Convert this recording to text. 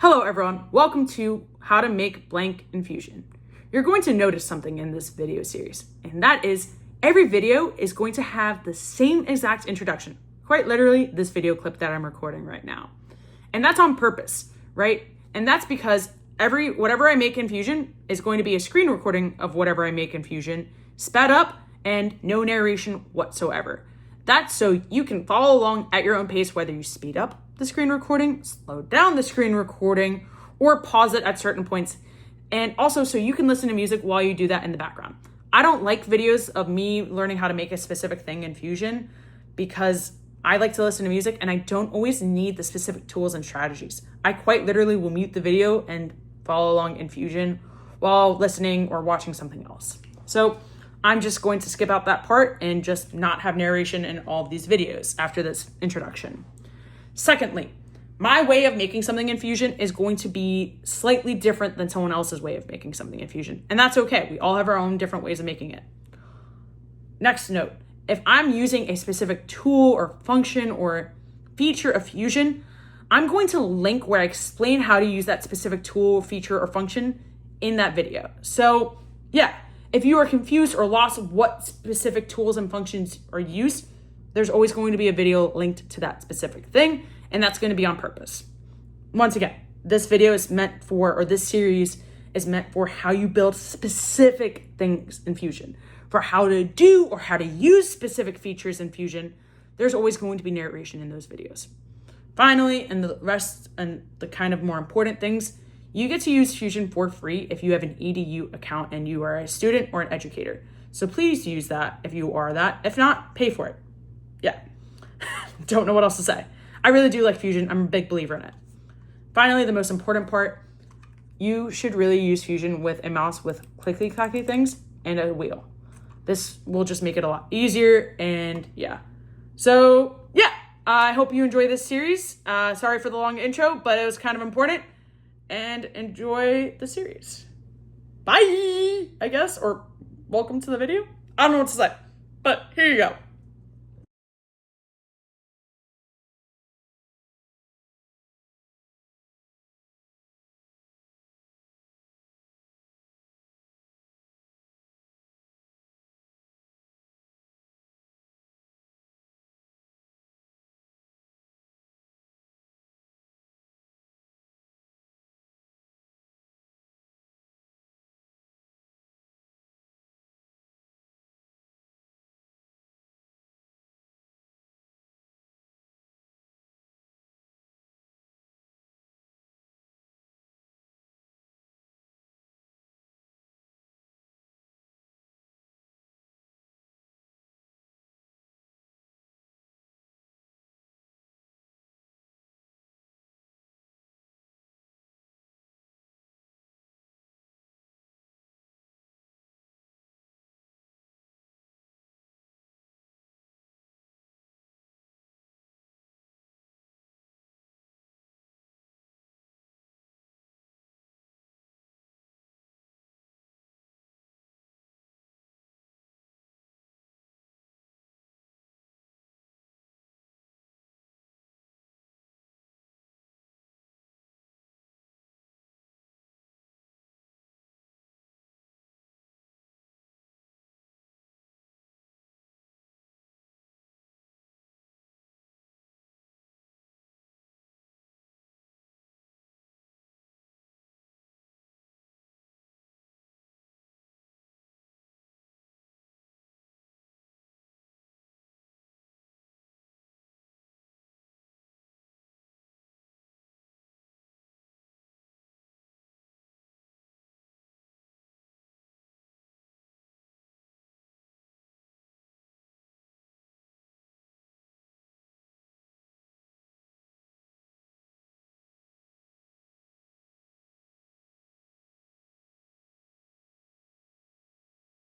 Hello everyone, welcome to How to Make Blank in Fusion. You're going to notice something in this video series, and that is every video is going to have the same exact introduction. Quite literally, this video clip that I'm recording right now. And that's on purpose, right? And that's because whatever I make in Fusion is going to be a screen recording of whatever I make in Fusion, sped up and no narration whatsoever. That's so you can follow along at your own pace, whether you speed up the screen recording, slow down the screen recording, or pause it at certain points. And also so you can listen to music while you do that in the background. I don't like videos of me learning how to make a specific thing in Fusion because I like to listen to music and I don't always need the specific tools and strategies. I quite literally will mute the video and follow along in Fusion while listening or watching something else. So I'm just going to skip out that part and just not have narration in all of these videos after this introduction. Secondly, my way of making something in Fusion is going to be slightly different than someone else's way of making something in Fusion. And that's okay. We all have our own different ways of making it. Next note, if I'm using a specific tool or function or feature of Fusion, I'm going to link where I explain how to use that specific tool, feature, or function in that video. So yeah, if you are confused or lost of what specific tools and functions are used, there's always going to be a video linked to that specific thing, and that's going to be on purpose. Once again, this video is meant for, or this series is meant for how you build specific things in Fusion. For how to do or how to use specific features in Fusion, there's always going to be narration in those videos. Finally, and the rest and the kind of more important things, you get to use Fusion for free if you have an EDU account and you are a student or an educator. So please use that if you are that. If not, pay for it. Yeah, don't know what else to say. I really do like Fusion. I'm a big believer in it. Finally, the most important part, you should really use Fusion with a mouse with clicky-clacky things and a wheel. This will just make it a lot easier, and yeah. So yeah, I hope you enjoy this series. Sorry for the long intro, but it was kind of important, and enjoy the series. Bye, I guess, or welcome to the video. I don't know what to say, but here you go.